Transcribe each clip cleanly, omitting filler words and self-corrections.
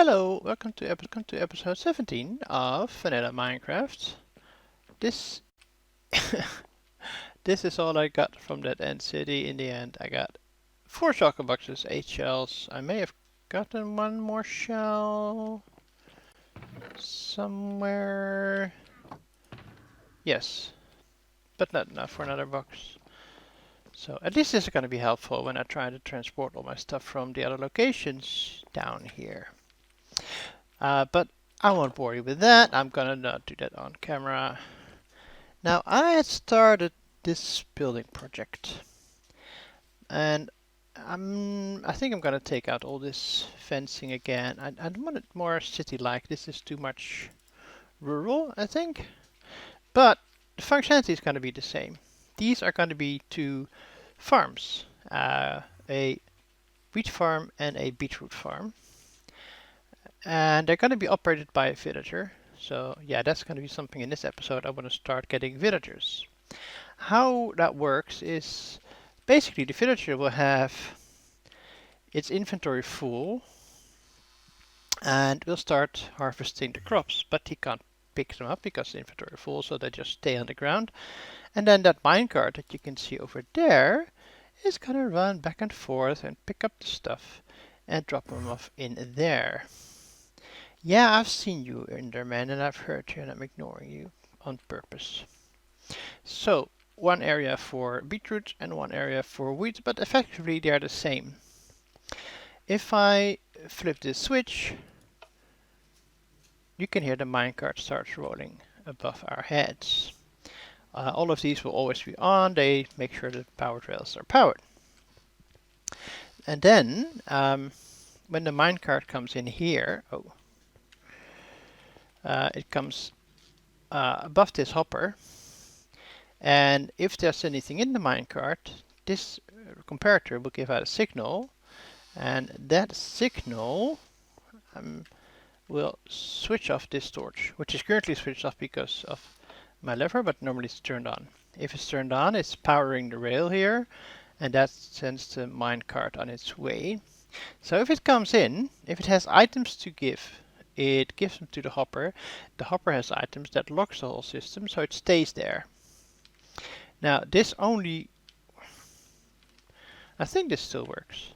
Hello, welcome to episode 17 of Vanilla Minecraft. This this is all I got from that end city. In the end, I got 4 chocolate boxes, 8 shells. I may have gotten one more shell somewhere. Yes, but not enough for another box. So at least this is going to be helpful when I try to transport all my stuff from the other locations down here. But I won't bore you with that. I'm gonna not do that on camera. Now I had started this building project, and I think I'm gonna take out all this fencing again. I want it more city-like. This is too much rural, I think. But the functionality is gonna be the same. These are gonna be 2 farms, a wheat farm and a beetroot farm. And they're going to be operated by a villager. So yeah, that's going to be something in this episode. I want to start getting villagers. How that works is basically the villager will have its inventory full and will start harvesting the crops, but he can't pick them up because the inventory is full, so they just stay on the ground. And then that minecart that you can see over there is going to run back and forth and pick up the stuff and drop them off in there. Yeah, I've seen you, Enderman, and I've heard you, and I'm ignoring you on purpose. So, one area for beetroot and one area for wheat, but effectively they are the same. If I flip this switch, you can hear the minecart starts rolling above our heads. All of these will always be on. They make sure the power trails are powered. And then, when the minecart comes in here, it comes above this hopper, and if there's anything in the minecart, this comparator will give out a signal, and that signal will switch off this torch, which is currently switched off because of my lever, but normally it's turned on. If it's turned on, it's powering the rail here, and that sends the minecart on its way. So if it comes in, if it has items to give, it gives them to the hopper. The hopper has items that locks the whole system, so it stays there. Now this only, I think this still works.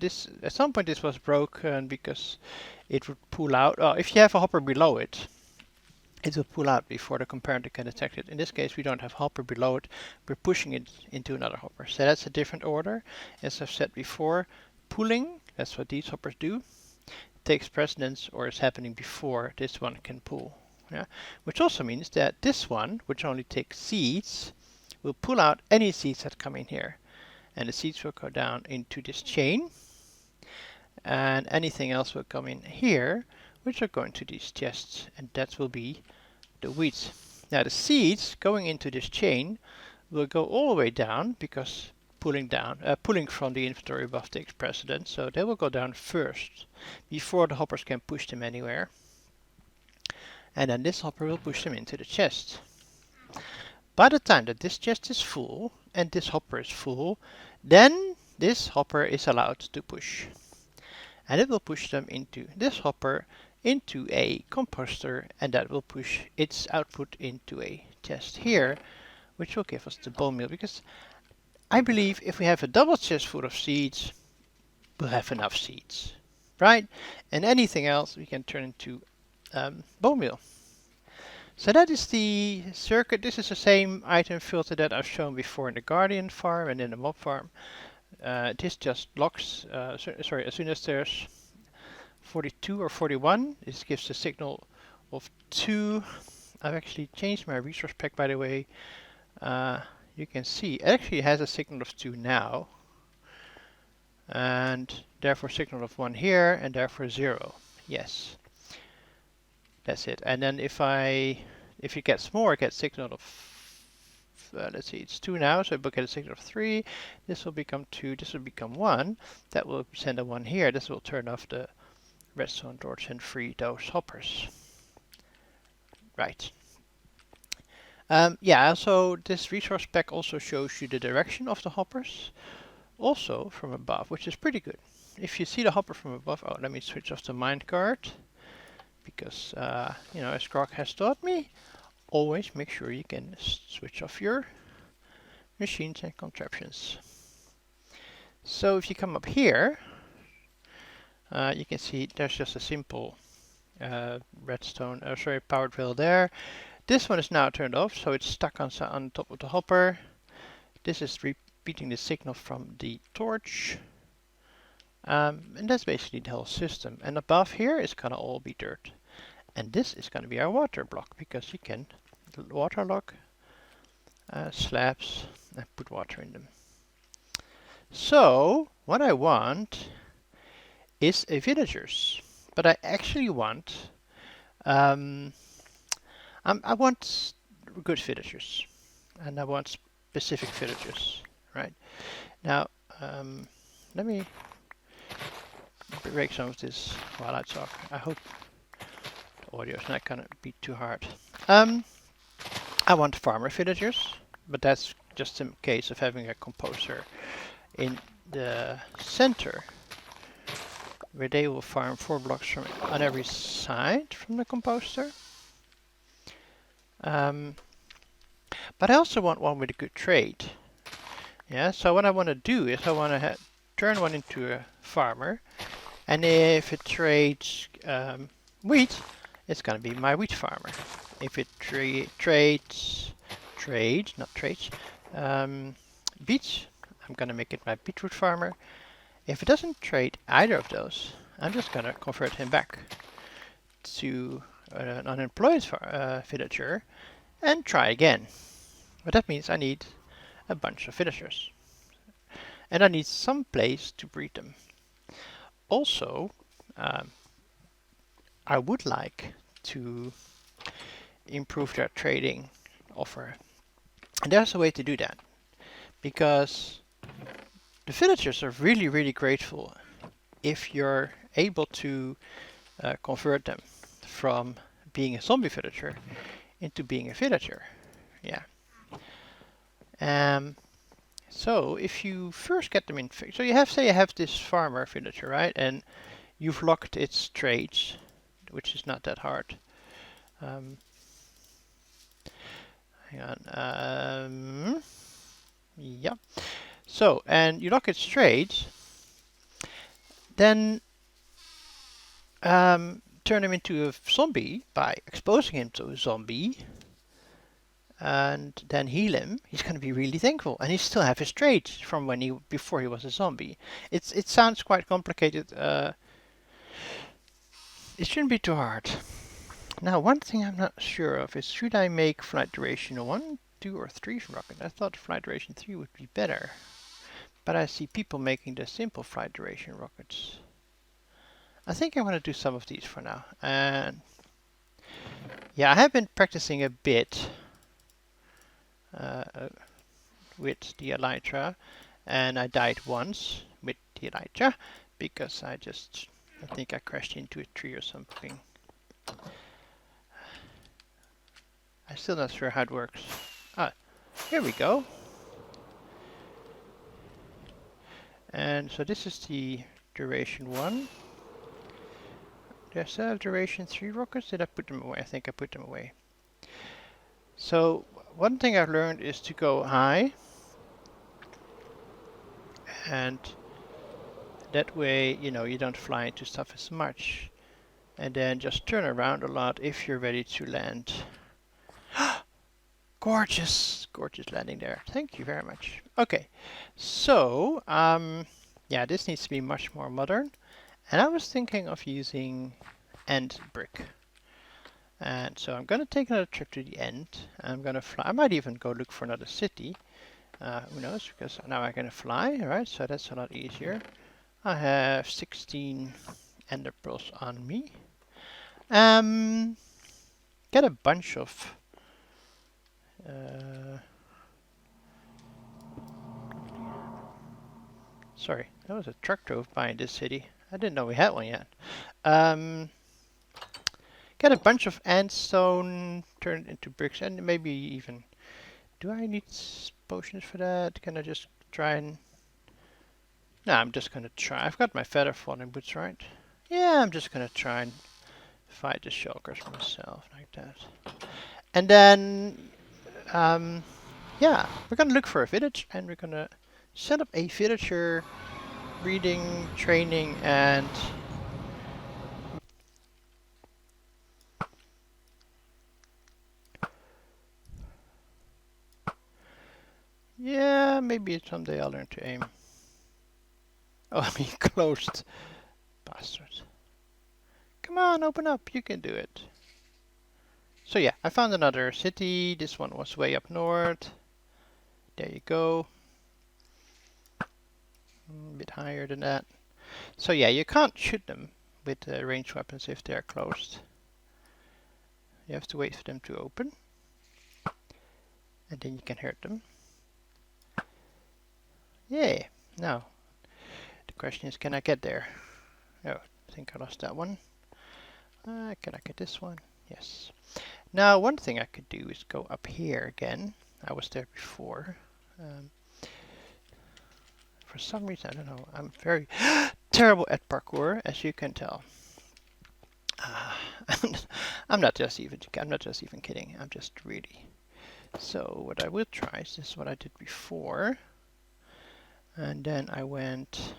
This at some point this was broken because it would pull out. If you have a hopper below it, it will pull out before the comparator can detect it. In this case, we don't have hopper below it. We're pushing it into another hopper. So that's a different order. As I've said before, pulling, that's what these hoppers do, takes precedence or is happening before this one can pull. Yeah? Which also means that this one, which only takes seeds, will pull out any seeds that come in here. And the seeds will go down into this chain. And anything else will come in here, which are going to these chests. And that will be the wheat. Now the seeds going into this chain will go all the way down because pulling from the inventory above takes precedence, so they will go down first before the hoppers can push them anywhere. And then this hopper will push them into the chest. By the time that this chest is full and this hopper is full, then this hopper is allowed to push. And it will push them into this hopper, into a composter, and that will push its output into a chest here, which will give us the bone meal, because I believe if we have a double chest full of seeds, we'll have enough seeds, right? And anything else we can turn into bone meal. So that is the circuit. This is the same item filter that I've shown before in the Guardian farm and in the mob farm. This just locks, sorry, as soon as there's 42 or 41, this gives a signal of 2. I've actually changed my resource pack, by the way. You can see it actually has a signal of 2 now, and therefore signal of 1 here, and therefore 0. Yes, that's it. And then if it gets more, it gets signal of let's see, it's 2 now, so it will get a signal of 3. This will become 2. This will become 1. That will send a 1 here. This will turn off the redstone torch and free those hoppers. Right. Yeah, so this resource pack also shows you the direction of the hoppers, also from above, which is pretty good. if you see the hopper from above, oh, let me switch off the minecart, because, you know, as Grok has taught me, always make sure you can switch off your machines and contraptions. So if you come up here, you can see there's just a simple redstone, sorry, powered rail there. This one is now turned off, so it's stuck on top of the hopper. This is repeating the signal from the torch. And that's basically the whole system. And above here is gonna all be dirt. And this is gonna be our water block, because you can waterlock slabs and put water in them. So what I want is a villagers, but I actually want I want good villagers, and I want specific villagers. Right now, let me break some of this while I talk. I hope the audio is not gonna be too hard. I want farmer villagers, but that's just in case of having a composer in the center, where they will farm 4 blocks from on every side from the composter. But I also want one with a good trade. Yeah, so what I want to do is I want to turn one into a farmer, and if it trades wheat, it's going to be my wheat farmer. If it trades beets, I'm going to make it my beetroot farmer. If it doesn't trade either of those, I'm just going to convert him back to an unemployed villager and try again. But that means I need a bunch of villagers. And I need some place to breed them. Also, I would like to improve their trading offer. And there's a way to do that, because the villagers are really, really grateful if you're able to convert them from being a zombie villager into being a villager. Yeah. So if you first get them in, so you have this farmer villager, right? And you've locked its trades, which is not that hard. Hang on. Yeah. So, and you lock its trades, then turn him into a zombie by exposing him to a zombie, and then heal him. He's going to be really thankful, and he still have his traits from before he was a zombie. It sounds quite complicated. It shouldn't be too hard. Now, one thing I'm not sure of is, should I make flight duration 1, 2, or 3 rocket? I thought flight duration 3 would be better, but I see people making the simple flight duration rockets. I think I want to do some of these for now. And yeah, I have been practicing a bit with the Elytra, and I died once with the Elytra because I think I crashed into a tree or something. I'm still not sure how it works. Ah, here we go. And so this is the duration 1. Do I still have duration 3 rockets? Did I put them away? I think I put them away. So one thing I've learned is to go high, and that way, you know, you don't fly into stuff as much. And then just turn around a lot if you're ready to land. Gorgeous, gorgeous landing there. Thank you very much. Okay, so yeah, this needs to be much more modern. And I was thinking of using end brick. And so I'm going to take another trip to the end. I'm going to fly. I might even go look for another city. Who knows? Because now I'm going to fly, right? So that's a lot easier. I have 16 ender pearls on me. Get a bunch of sorry, that was a truck drove by in this city. I didn't know we had one yet. Get a bunch of andstone, turn it into bricks, and maybe even... Do I need potions for that? Can I just try and... Now I'm just gonna try. I've got my feather falling boots, right? Yeah, I'm just gonna try and fight the shulkers myself, like that. And then, yeah, we're gonna look for a village, and we're gonna set up a villager breeding, training, and yeah, maybe someday I'll learn to aim. Oh, I mean, closed. Bastards. Come on, open up. You can do it. So yeah, I found another city. This one was way up north. There you go. A bit higher than that. So yeah, you can't shoot them with ranged weapons if they're closed. You have to wait for them to open. And then you can hurt them. Yay! Now, the question is, can I get there? Oh, I think I lost that one. Can I get this one? Yes. Now, one thing I could do is go up here again. I was there before. For some reason, I don't know, I'm very terrible at parkour, as you can tell. I'm not just even kidding. I'm just really. So what I will try is this is what I did before. And then I went,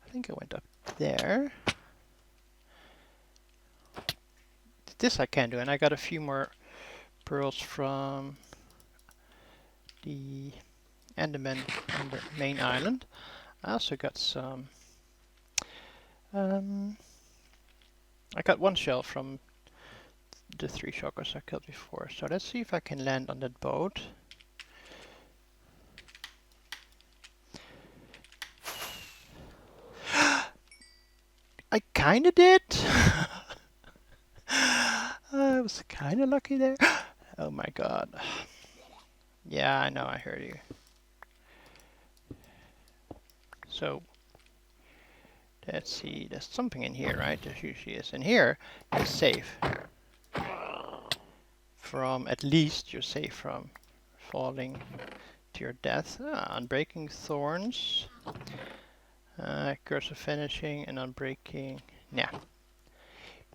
I think I went up there. This I can do, and I got a few more pearls from the Enderman on the main island. I also got some, I got one shell from the 3 shulkers I killed before. So let's see if I can land on that boat. I kinda did. I was kinda lucky there. Oh my god. Yeah, I know, I heard you. So, let's see, there's something in here, right? There usually is. And here, you're safe. From, at least you're safe from falling to your death. Unbreaking Thorns. Curse of Vanishing and Unbreaking. Nah.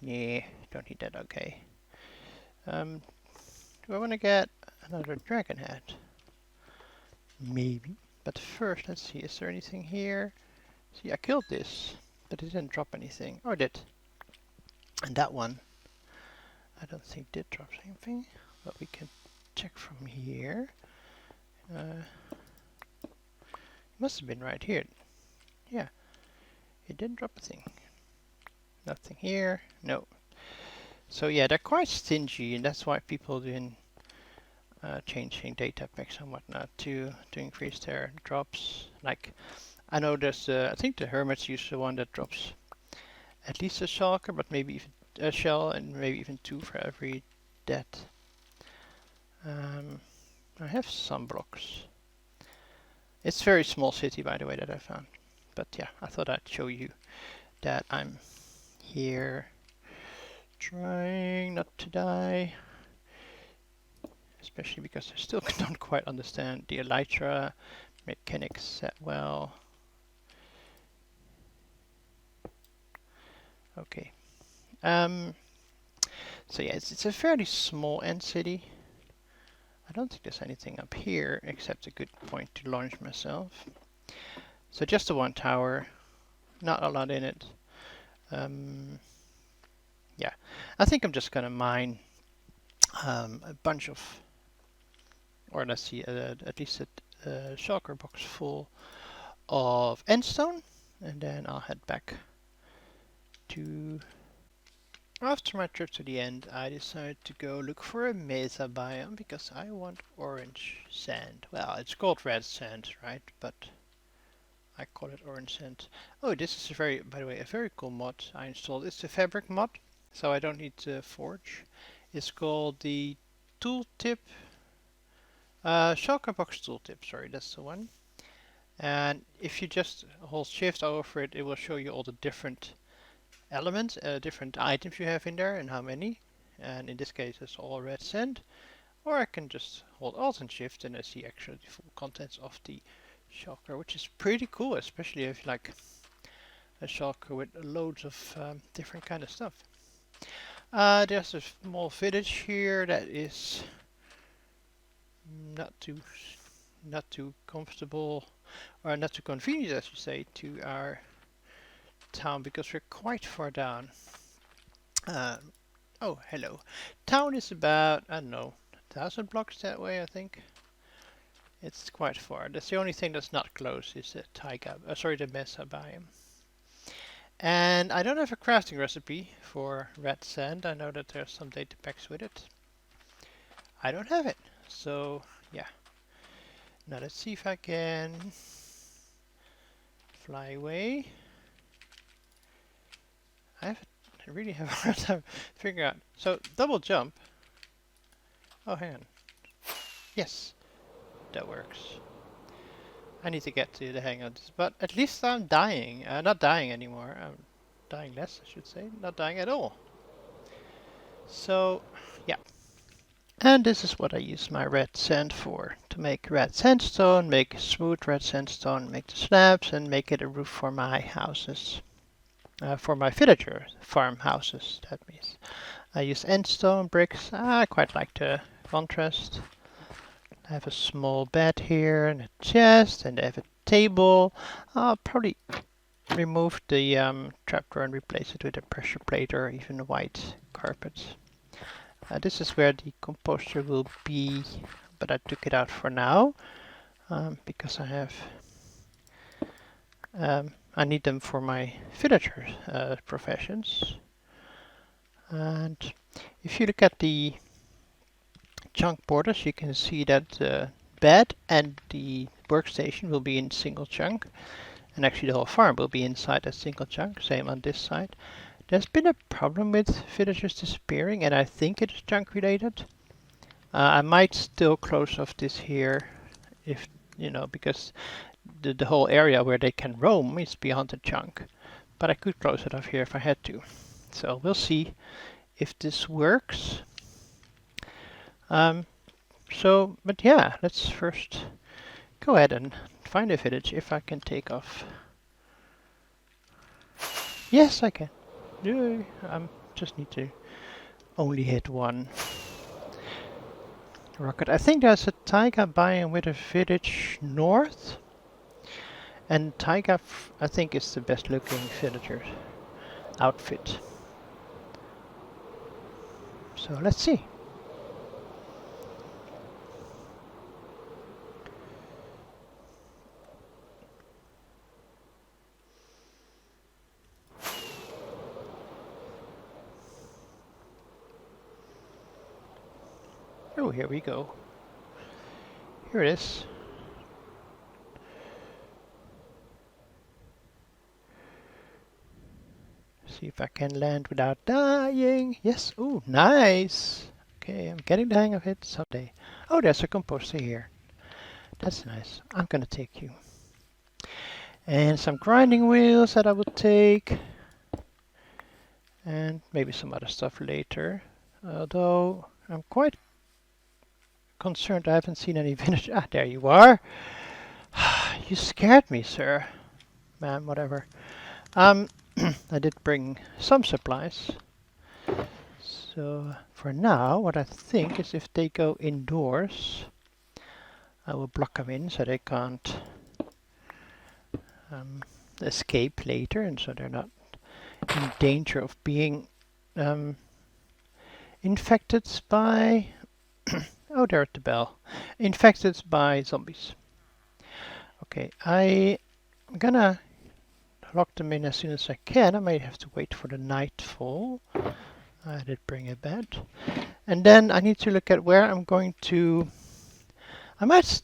Yeah, don't need that, okay. Do I want to get another dragon head? Maybe. But first, let's see, is there anything here? See, I killed this, but it didn't drop anything. Or it did. And that one, I don't think did drop anything. But we can check from here. It must have been right here. Yeah, it didn't drop a thing. Nothing here. No. So yeah, they're quite stingy, and that's why people been changing data packs and whatnot to increase their drops. Like, I know there's, I think the hermits use the one that drops at least a shulker, but maybe even a shell, and maybe even 2 for every death. I have some blocks. It's a very small city, by the way, that I found. But yeah, I thought I'd show you that I'm here trying not to die. Especially because I still don't quite understand the elytra mechanics that well. Okay. So yeah, it's a fairly small end city. I don't think there's anything up here except a good point to launch myself. So just the one tower, not a lot in it. Yeah, I think I'm just gonna mine a bunch of, or let's see, at least a shulker box full of endstone, and then I'll head back to. After my trip to the end, I decided to go look for a mesa biome because I want orange sand. Well, it's called red sand, right? But I call it orange sand. Oh, this is by the way, a very cool mod I installed. It's the fabric mod, so I don't need to forge. It's called the tooltip, shulker box tooltip. Sorry, that's the one. And if you just hold shift over it, it will show you all the different elements, different items you have in there and how many. And in this case, it's all red sand. Or I can just hold Alt and Shift and I see actually the full contents of the shulker, which is pretty cool, especially if you like a shulker with loads of different kind of stuff. There's a small village here that is not too comfortable, or not too convenient, as you say, to our town because we're quite far down. Oh, hello. Town is about, I don't know, 1,000 blocks that way, I think. It's quite far. That's the only thing that's not close is the the Mesa biome. And I don't have a crafting recipe for red sand. I know that there's some data packs with it. I don't have it. So, yeah. Now let's see if I can fly away. I really have a hard time figuring out. So, double jump. Oh, hang on. Yes, that works. I need to get to the hang of this, but at least I'm dying. Not dying anymore. I'm dying less, I should say. Not dying at all. So, yeah. And this is what I use my red sand for. To make red sandstone, make smooth red sandstone, make the slabs, and make it a roof for my houses. For my villager farmhouses, that means. I use endstone bricks. I quite like the contrast. I have a small bed here and a chest, and I have a table. I'll probably remove the trapdoor and replace it with a pressure plate or even a white carpet. This is where the composter will be, but I took it out for now because I need them for my villager professions. And if you look at the chunk borders, you can see that the bed and the workstation will be in single chunk, and actually the whole farm will be inside a single chunk. Same on this side. There's been a problem with villagers disappearing, and I think it is chunk related. I might still close off this here, if because the whole area where they can roam is beyond the chunk. But I could close it off here if I had to. So we'll see if this works. But yeah, let's first go ahead and find a village if I can take off. Yes, I can. Yay. Just need to only hit one rocket. I think there's a taiga biome with a village north. And taiga, I think, is the best looking villager outfit. So let's see. Oh, here we go. Here it is. See if I can land without dying. Yes. Oh, nice. Okay, I'm getting the hang of it someday. Oh, there's a composter here. That's nice. I'm gonna take you. And some grinding wheels that I will take. And maybe some other stuff later. Although I'm quite concerned I haven't seen any village. Ah, there you are. You scared me, sir. Ma'am, whatever. I did bring some supplies. So for now, what I think is if they go indoors, I will block them in so they can't escape later, and so they're not in danger of being infected by oh, they're at the bell. Infected by zombies. Okay, I'm gonna lock them in as soon as I can. I may have to wait for the nightfall. I did bring a bed. And then I need to look at where I'm going to... I might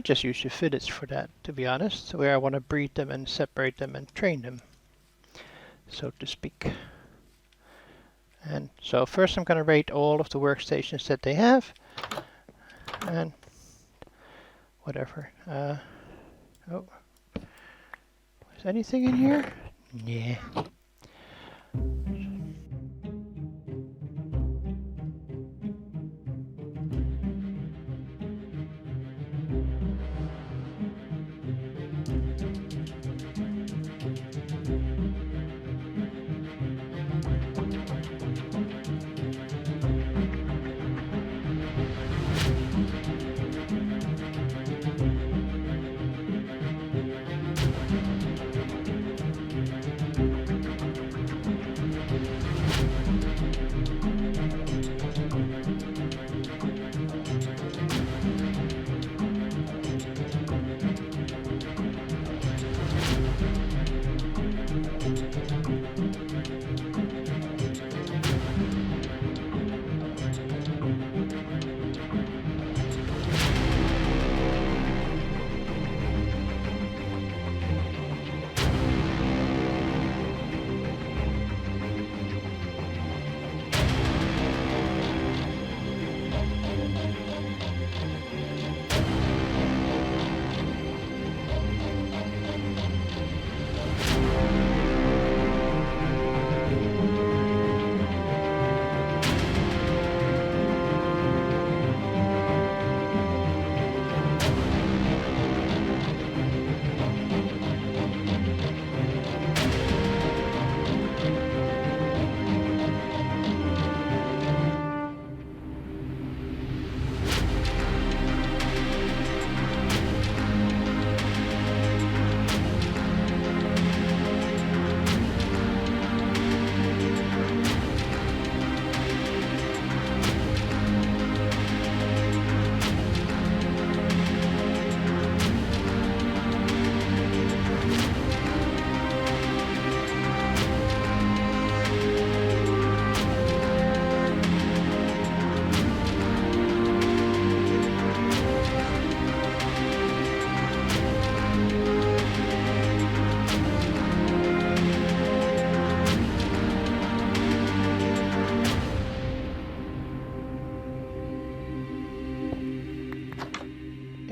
just use the village for that, to be honest. Where I want to breed them and separate them and train them, so to speak. And so first I'm going to rate all of the workstations that they have. And whatever. Oh. Is anything in here? Yeah.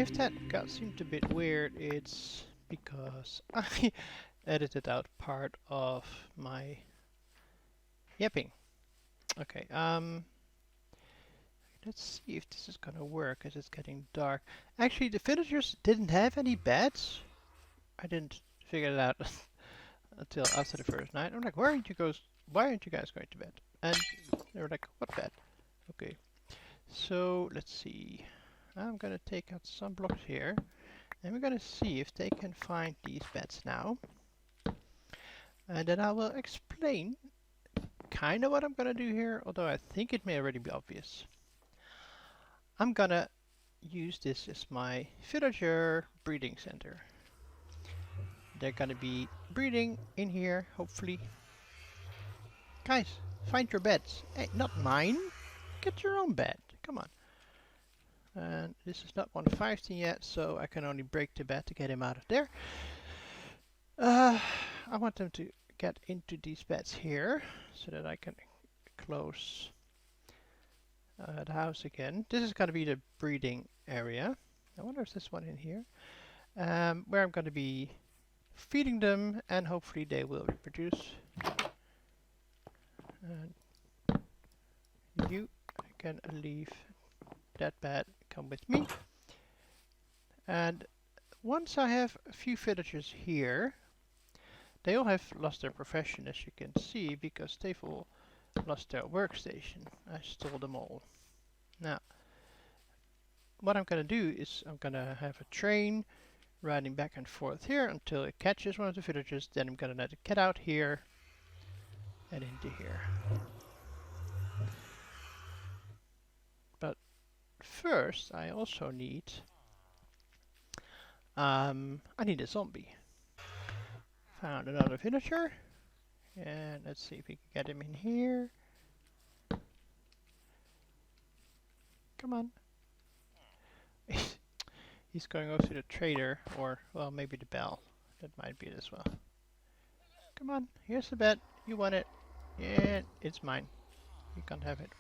if that got seemed a bit weird, it's because I edited out part of my yapping. Okay, let's see if this is gonna work as it's getting dark. Actually, the villagers didn't have any beds. I didn't figure it out until after the first night. I'm like, why aren't you guys going to bed? And they were like, what bed? Okay, so let's see. I'm gonna take out some blocks here, and we're gonna see if they can find these beds now. And then I will explain kind of what I'm gonna do here, although I think it may already be obvious. I'm gonna use this as my villager breeding center. They're gonna be breeding in here, hopefully. Guys, find your beds. Hey, not mine. Get your own bed. Come on. And this is not 115 yet, so I can only break the bed to get him out of there. I want them to get into these beds here, so that I can close the house again. This is going to be the breeding area. I wonder if there's one in here. Where I'm going to be feeding them, and hopefully they will reproduce. And you can leave that bed, come with me. And once I have a few villagers here, they all have lost their profession, as you can see, because they've all lost their workstation. I stole them all. Now, what I'm going to do is I'm going to have a train riding back and forth here until it catches one of the villagers. Then I'm going to let it get out here and into here. But first, I also need I need a zombie. Found another villager, and let's see if we can get him in here. Come on. He's going over to the trader, or well, maybe the bell. That might be it as well. Come on, here's the bed. You want it? Yeah, it's mine. You can't have it.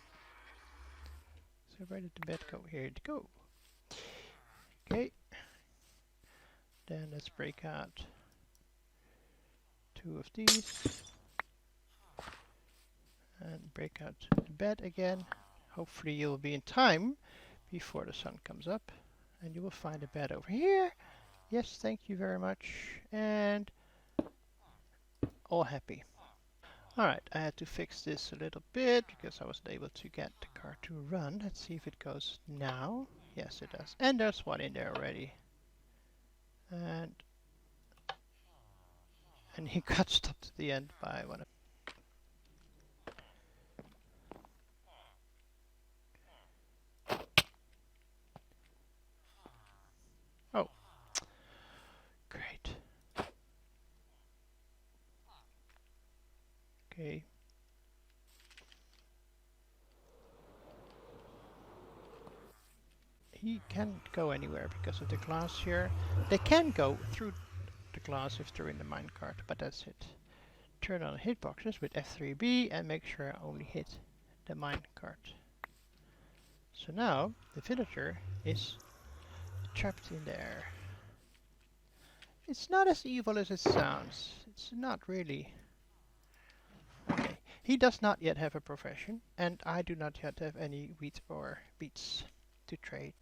So where did the bed go? Here it go. Okay. Then let's break out 2 of these and break out the bed again. Hopefully you'll be in time before the sun comes up, and you will find a bed over here. Yes, thank you very much. And all happy. Alright, I had to fix this a little bit because I wasn't able to get the car to run. Let's see if it goes now. Yes, it does. And there's one in there already. And he got stopped at the end by one of oh. Great. Okay. He can't go anywhere because of the glass here. They can go through the glass if they're in the minecart, but that's it. Turn on hitboxes with F3B and make sure I only hit the minecart. So now the villager is trapped in there. It's not as evil as it sounds. It's not really. Okay. He does not yet have a profession, and I do not yet have any wheat or beets to trade.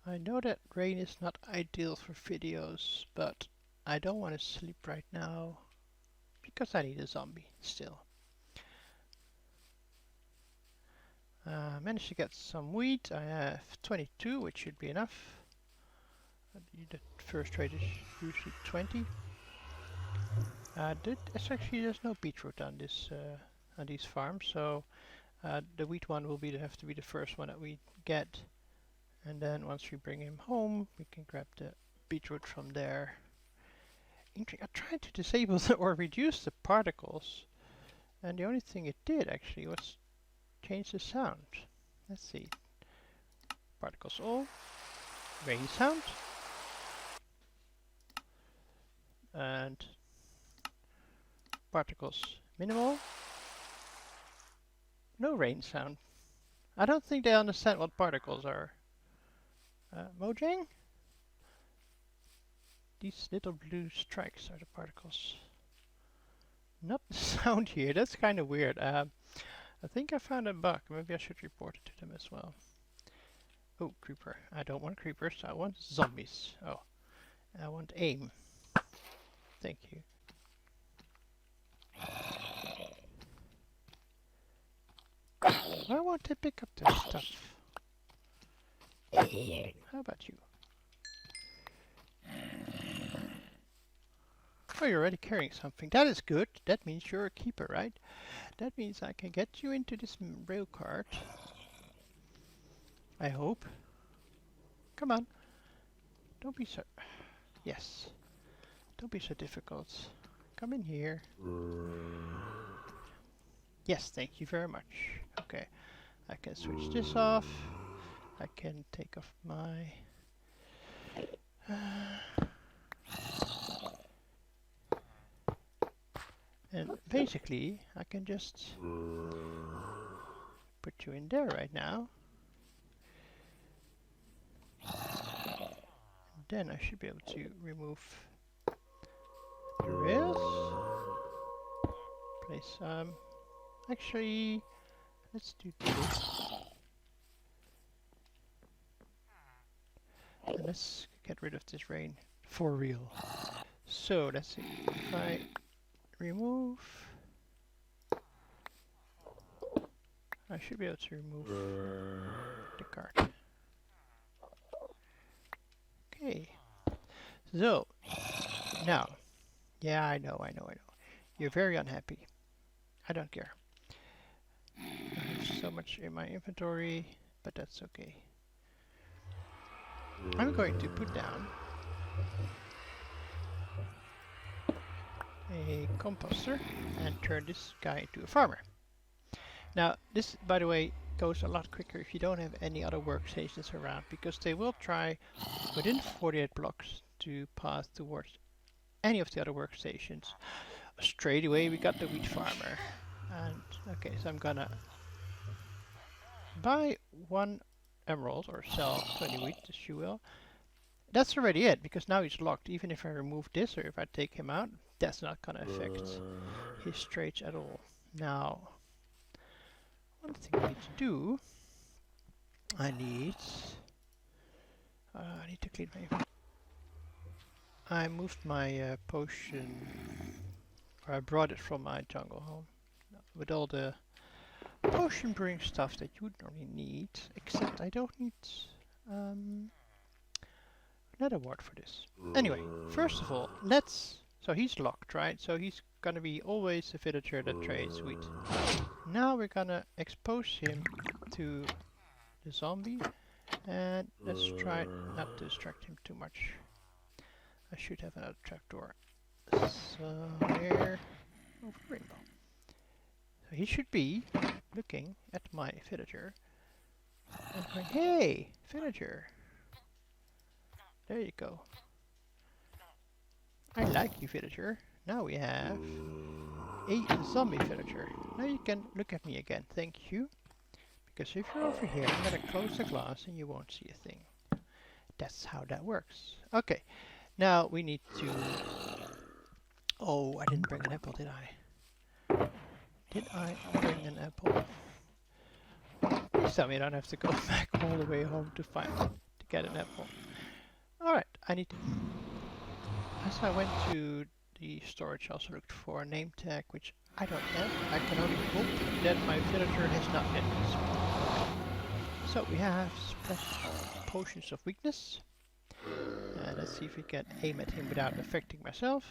I know that rain is not ideal for videos, but I don't want to sleep right now because I need a zombie still. Managed to get some wheat. I have 22, which should be enough. The first trade is usually 20. There's no beetroot on this on these farms, so the wheat one will have to be the first one that we get, and then once we bring him home, we can grab the beetroot from there. I tried to disable or reduce the particles, and the only thing it did actually was change the sound. Let's see. Particles all, rain sound, and particles minimal. No rain sound. I don't think they understand what particles are. Mojang? these little blue strikes are the particles. Not the sound here. That's kind of weird. I think I found a bug. Maybe I should report it to them as well. Oh, creeper. I don't want creepers. I want zombies. Oh, I want aim. Thank you. Why won't they pick up this stuff? How about you? Oh, you're already carrying something. That is good. That means you're a keeper, right? That means I can get you into this rail cart. I hope. Come on. Don't be so... Yes. Don't be so difficult. Come in here. Yes, thank you very much. Okay. I can switch this off. I can take off my... and basically, I can just put you in there right now. And then I should be able to remove the rails. Place actually, let's do this. And let's get rid of this rain for real. So let's see if I remove. I should be able to remove the cart. Okay. So now, yeah, I know. You're very unhappy. I don't care. I have so much in my inventory, but that's okay. I'm going to put down a composter and turn this guy into a farmer. Now, this, by the way, goes a lot quicker if you don't have any other workstations around, because they will try within 48 blocks to pass towards any of the other workstations. Straight away we got the wheat farmer. And okay, so I'm gonna buy 1 emerald or sell 20 wheat, as you will. That's already it, because now he's locked. Even if I remove this or if I take him out, that's not gonna affect his trades at all. Now, one thing I need to do, I need to clean my... I moved my potion, or I brought it from my jungle home, with all the potion brewing stuff that you would normally need, except I don't need another word for this. Anyway, first of all, so he's locked, right? So he's gonna be always a villager that trades wheat. Now we're gonna expose him to the zombie, and let's try not to distract him too much. I should have another trapdoor somewhere over the rainbow. So he should be looking at my villager and going, hey, villager. There you go. I like you, villager. Now we have a zombie villager. Now you can look at me again, thank you. Because if you're over here, I'm gonna close the glass and you won't see a thing. That's how that works. Okay, now we need to... Oh, I didn't bring an apple, did I? Did I bring an apple? Please tell me I don't have to go back all the way home to get an apple. Alright, I need to... As I went to the storage, I also looked for a name tag, which I don't have. I can only hope that my villager has not yet been spawned. So we have potions of weakness. Let's see if we can aim at him without affecting myself.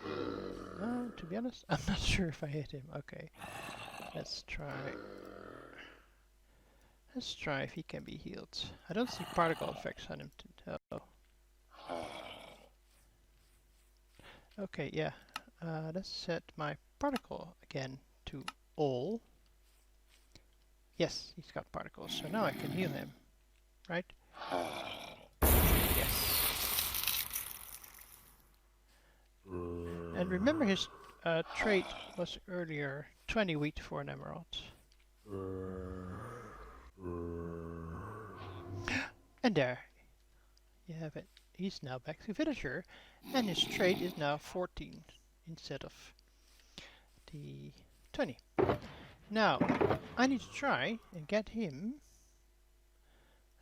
To be honest, I'm not sure if I hit him. Okay, let's try. Let's try if he can be healed. I don't see particle effects on him to tell. Okay, yeah. Let's set my particle again to all. Yes, he's got particles, so now I can heal him, right? Yes. And remember his trait was earlier 20 wheat for an emerald. And there you have it. he's now back to villager, and his trade is now 14 instead of the 20. Now, I need to try and get him.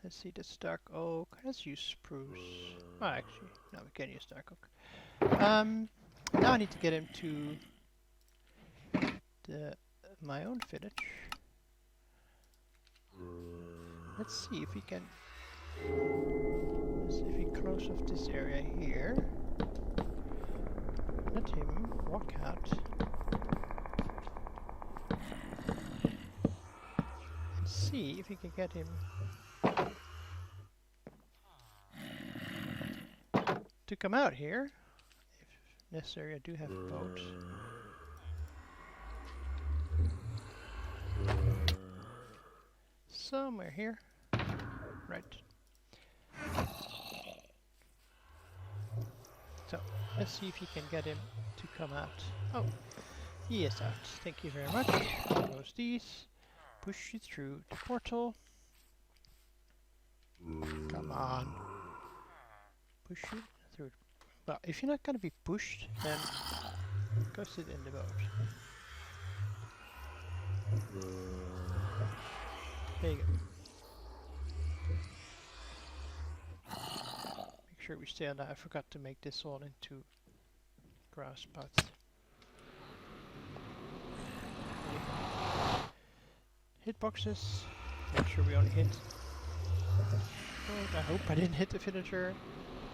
Let's see, that's dark oak. Let's use spruce. Oh, actually, no, we can use dark oak. Now I need to get him to my own village. Let's see if we can. Let's see if we close off this area here. Let him walk out. And see if we can get him to come out here. If necessary, I do have a boat. Somewhere here. Right. So, let's see if you can get him to come out. Oh, he is out. Thank you very much. Close these. Push you through the portal. Come on. Push you through. Well, if you're not going to be pushed, then go sit in the boat. There you go. Make sure we stay on that. I forgot to make this all into grass pots. Hitboxes. Make sure we only hit. I hope I didn't hit the villager.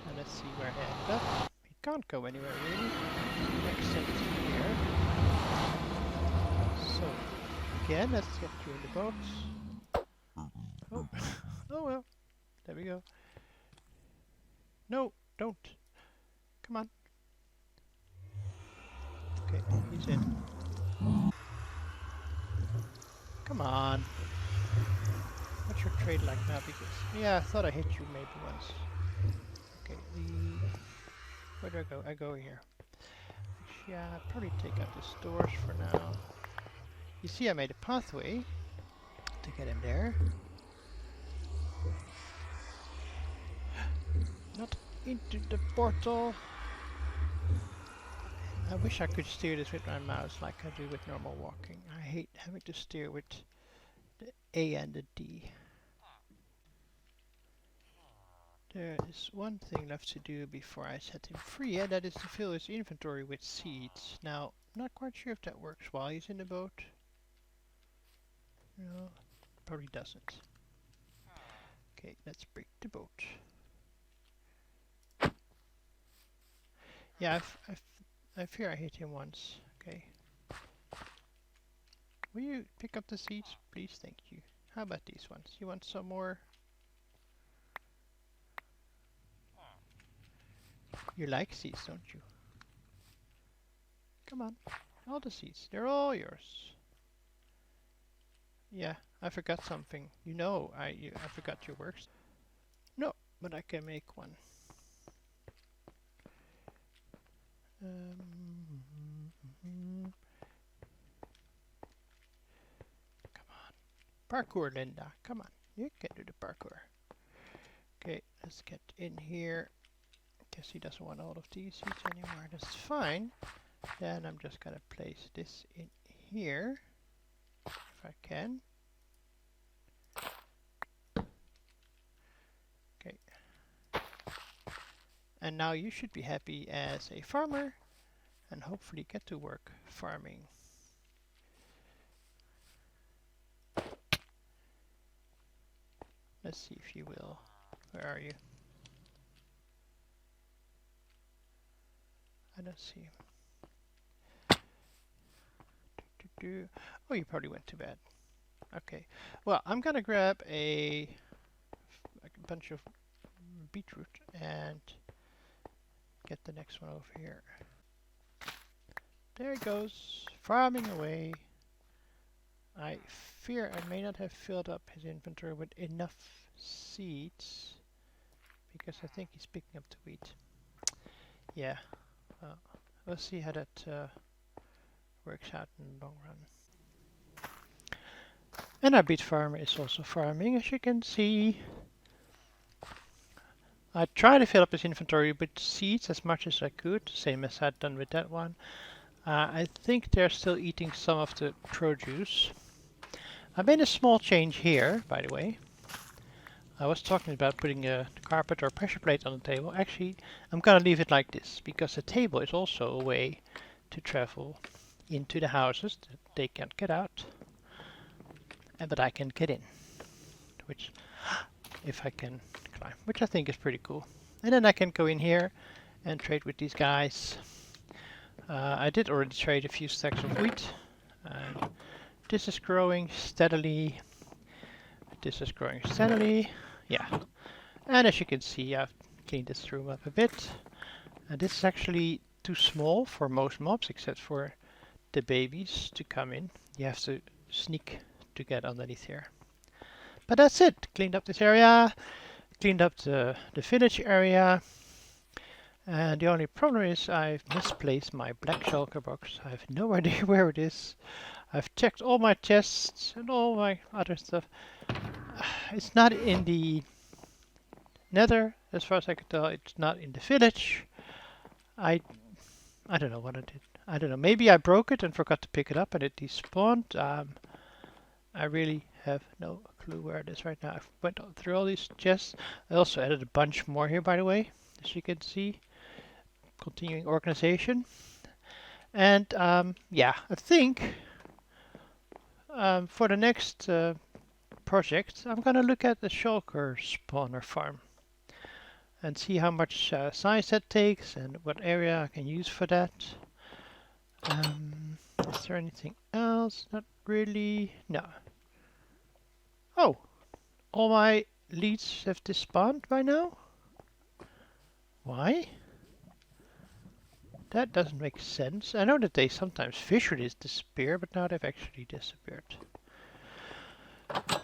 And let's see where he ended up. He can't go anywhere really. Except here. So again, let's get you in the boat. Oh, oh well. There we go. No, don't. Come on. Okay, he's in. Come on. What's your trade like now? Because yeah, I thought I hit you maybe once. Okay, where do I go? I go here. Actually, yeah, I'll probably take out the stores for now. You see, I made a pathway to get him there. Not into the portal. I wish I could steer this with my mouse like I do with normal walking. I hate having to steer with the A and the D. There is one thing left to do before I set him free, and that is to fill his inventory with seeds. Now, I'm not quite sure if that works while he's in the boat. No, probably doesn't. Okay, let's break the boat. Yeah, I fear I hit him once. Okay. Will you pick up the seeds, please? Thank you. How about these ones? You want some more? You like seeds, don't you? Come on. All the seeds. They're all yours. Yeah, I forgot something. You know, I forgot your works. No, but I can make one. Come on. Parkour, Linda. Come on. You can do the parkour. Okay, let's get in here. Guess he doesn't want all of these seeds anymore. That's fine. Then I'm just gonna place this in here. If I can. Okay. And now you should be happy as a farmer and hopefully get to work farming. Let's see if you will. Where are you? I don't see him. Oh, you probably went to bed. Okay. Well, I'm gonna grab a bunch of beetroot and get the next one over here. There it goes, farming away. I fear I may not have filled up his inventory with enough seeds because I think he's picking up the wheat. Yeah, we'll see how that works out in the long run. And our beet farmer is also farming, as you can see. I tried to fill up his inventory with seeds as much as I could, same as I'd done with that one. I think they're still eating some of the produce. I made a small change here, by the way. I was talking about putting a carpet or pressure plate on the table. Actually, I'm gonna leave it like this, because the table is also a way to travel into the houses that they can't get out, but I can get in, which, if I can climb, which I think is pretty cool. And then I can go in here and trade with these guys. I did already trade a few stacks of wheat. This is growing steadily. This is growing steadily. Yeah. And as you can see, I've cleaned this room up a bit. And this is actually too small for most mobs, except for the babies to come in. You have to sneak to get underneath here. But that's it. Cleaned up this area. Cleaned up the village area. And the only problem is I've misplaced my black shulker box. I have no idea where it is. I've checked all my chests and all my other stuff. It's not in the nether, as far as I can tell. It's not in the village. I don't know what I did. I don't know. Maybe I broke it and forgot to pick it up and it despawned. I really have no clue where it is right now. I went through all these chests. I also added a bunch more here, by the way, as you can see. Continuing organization. And yeah, I think for the next project, I'm gonna look at the shulker spawner farm and see how much size that takes and what area I can use for that. Is there anything else? Not really. No. Oh, all my leads have despawned by now? Why? That doesn't make sense. I know that they sometimes visually disappear, but now they've actually disappeared.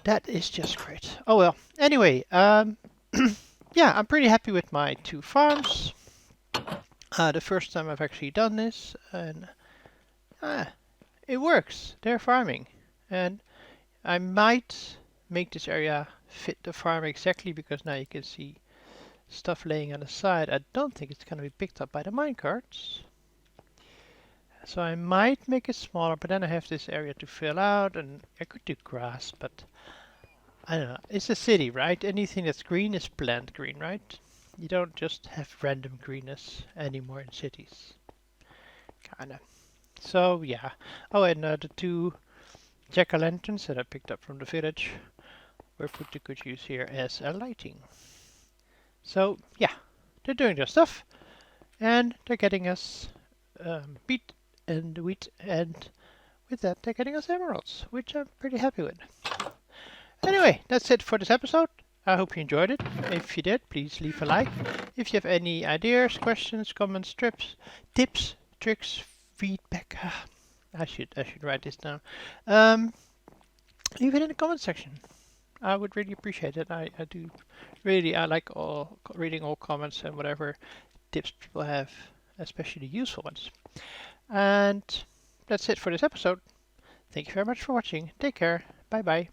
That is just great. Oh well. Anyway, yeah, I'm pretty happy with my 2 farms. The first time I've actually done this, and it works. They're farming, and I might make this area fit the farm exactly, because now you can see stuff laying on the side. I don't think it's going to be picked up by the minecarts. So I might make it smaller, but then I have this area to fill out, and I could do grass, but I don't know. It's a city, right? Anything that's green is plant green, right? You don't just have random greenness anymore in cities. Kinda. So yeah. Oh, and the 2 jack-o'-lanterns that I picked up from the village were put to good use here as a lighting. So yeah, they're doing their stuff, and they're getting us beet and wheat, and with that they're getting us emeralds, which I'm pretty happy with. Anyway, that's it for this episode. I hope you enjoyed it. If you did, please leave a like. If you have any ideas, questions, comments, tips, tricks, feedback, I should write this down. Leave it in the comment section. I would really appreciate it. I do really. I like reading all comments and whatever tips people have, especially useful ones. And that's it for this episode. Thank you very much for watching. Take care. Bye bye.